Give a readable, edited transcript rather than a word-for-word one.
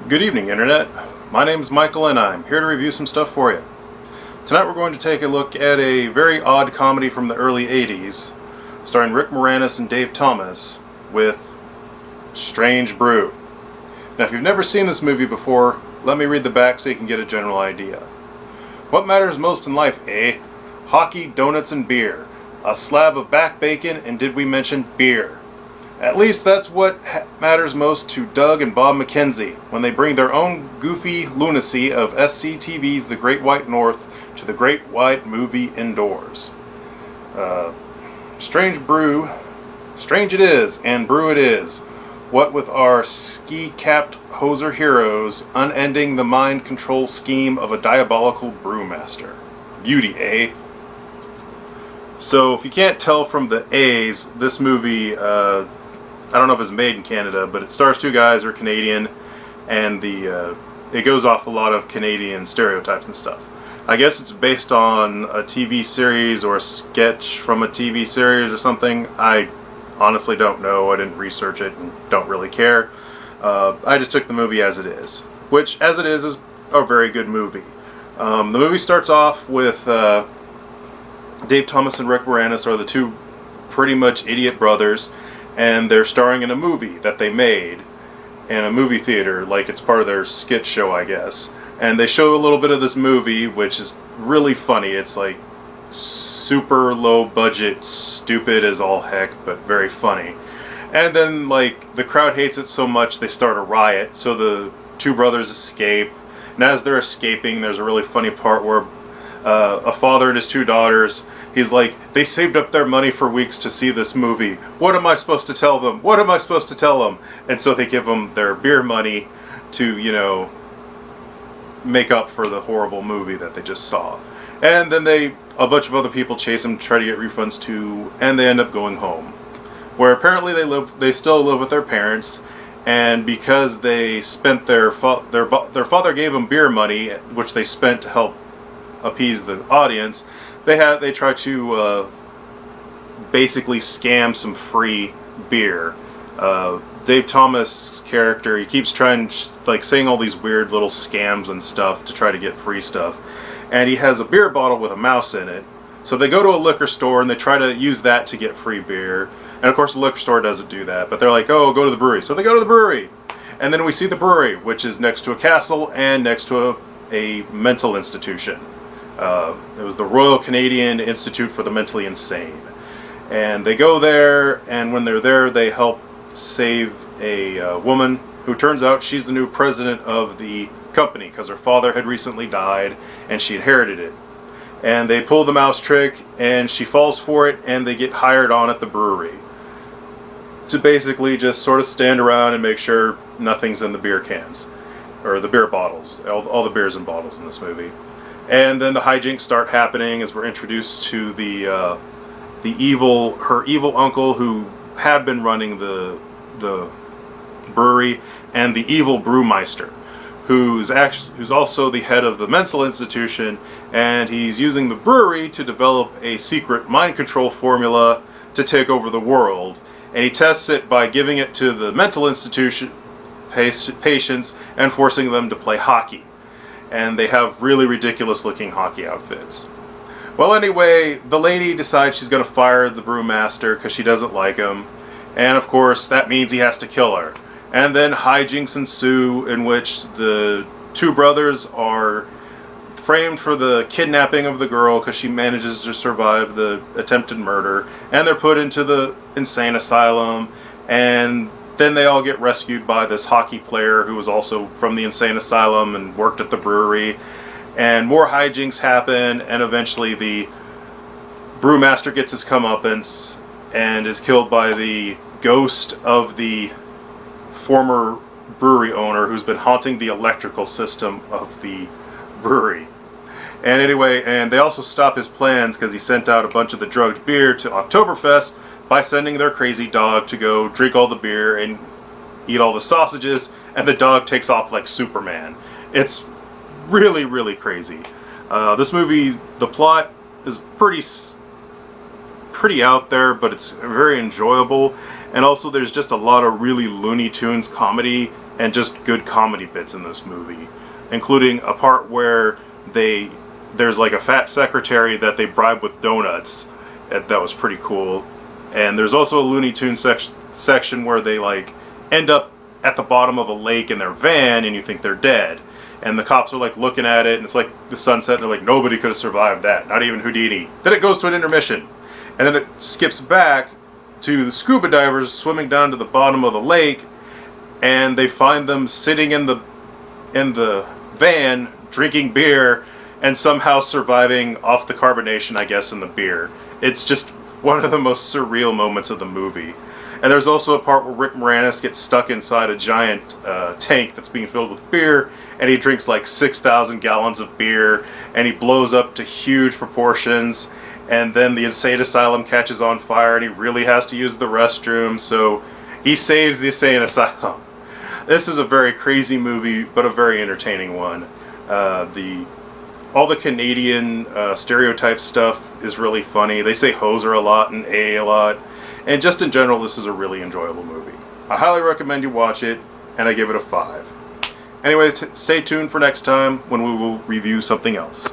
Good evening, Internet. My name is Michael and I'm here to review some stuff for you. Tonight we're going to take a look at a very odd comedy from the early 80s, starring Rick Moranis and Dave Thomas, with Strange Brew. Now if you've never seen this movie before, let me read the back so you can get a general idea. What matters most in life, eh? Hockey, donuts, and beer. A slab of back bacon, and did we mention beer? At least that's what matters most to Doug and Bob McKenzie when they bring their own goofy lunacy of SCTV's The Great White North to the Great White Movie indoors. Strange Brew, strange it is, and brew it is. What with our ski-capped hoser heroes unending the mind control scheme of a diabolical brewmaster. Beauty, eh? So, if you can't tell from the A's, this movie, I don't know if it's made in Canada, but it stars two guys who are Canadian, and it goes off a lot of Canadian stereotypes and stuff. I guess it's based on a TV series or a sketch from a TV series or something. I honestly don't know. I didn't research it and don't really care. I just took the movie as it is, which, as it is a very good movie. The movie starts off with Dave Thomas and Rick Moranis are the two pretty much idiot brothers, and they're starring in a movie that they made in a movie theater, like it's part of their skit show, I guess. And they show a little bit of this movie, which is really funny. It's like super low budget, stupid as all heck, but very funny. And then, like, the crowd hates it so much they start a riot, so the two brothers escape. And as they're escaping, there's a really funny part where a father and his two daughters, he's like, they saved up their money for weeks to see this movie. What am I supposed to tell them? What am I supposed to tell them? And so they give them their beer money to, you know, make up for the horrible movie that they just saw. And then a bunch of other people chase them to try to get refunds too, and they end up going home, where apparently they still live with their parents. And because they spent their father gave them beer money, which they spent to help appease the audience, they try to basically scam some free beer. Dave Thomas' character, he keeps trying, like, saying all these weird little scams and stuff to try to get free stuff, and he has a beer bottle with a mouse in it. So they go to a liquor store and they try to use that to get free beer, and of course the liquor store doesn't do that, but they're like, oh, go to the brewery. So they go to the brewery, and then we see the brewery, which is next to a castle and next to a mental institution. It was the Royal Canadian Institute for the Mentally Insane. And they go there, and when they're there, they help save a woman who turns out she's the new president of the company because her father had recently died and she inherited it. And they pull the mouse trick, and she falls for it, and they get hired on at the brewery to basically just sort of stand around and make sure nothing's in the beer cans, or the beer bottles, all the beers in bottles in this movie. And then the hijinks start happening as we're introduced to her evil uncle who had been running the brewery, and the evil brewmeister, who's also the head of the mental institution, and he's using the brewery to develop a secret mind control formula to take over the world. And he tests it by giving it to the mental institution patients and forcing them to play hockey. And they have really ridiculous looking hockey outfits. Well, anyway, the lady decides she's going to fire the brewmaster because she doesn't like him, and of course that means he has to kill her. And then hijinks ensue in which the two brothers are framed for the kidnapping of the girl because she manages to survive the attempted murder, and they're put into the insane asylum, and then they all get rescued by this hockey player who was also from the insane asylum and worked at the brewery. And more hijinks happen, and eventually the brewmaster gets his comeuppance and is killed by the ghost of the former brewery owner who's been haunting the electrical system of the brewery. And anyway, and they also stop his plans because he sent out a bunch of the drugged beer to Oktoberfest by sending their crazy dog to go drink all the beer and eat all the sausages, and the dog takes off like Superman. It's really, really crazy. This movie, the plot is pretty out there, but it's very enjoyable. And also there's just a lot of really Looney Tunes comedy and just good comedy bits in this movie, including a part where there's like a fat secretary that they bribe with donuts. That was pretty cool. And there's also a Looney Tunes section where they like end up at the bottom of a lake in their van, and you think they're dead. And the cops are like looking at it, and it's like the sunset, and they're like, nobody could have survived that, not even Houdini. Then it goes to an intermission, and then it skips back to the scuba divers swimming down to the bottom of the lake, and they find them sitting in the van drinking beer and somehow surviving off the carbonation, I guess, in the beer. It's just one of the most surreal moments of the movie. And there's also a part where Rick Moranis gets stuck inside a giant tank that's being filled with beer, and he drinks like 6,000 gallons of beer, and he blows up to huge proportions, and then the insane asylum catches on fire, and he really has to use the restroom, so he saves the insane asylum. This is a very crazy movie, but a very entertaining one. All the Canadian stereotype stuff is really funny. They say hoser a lot and a lot. And just in general, this is a really enjoyable movie. I highly recommend you watch it, and I give it a 5. Anyway, stay tuned for next time when we will review something else.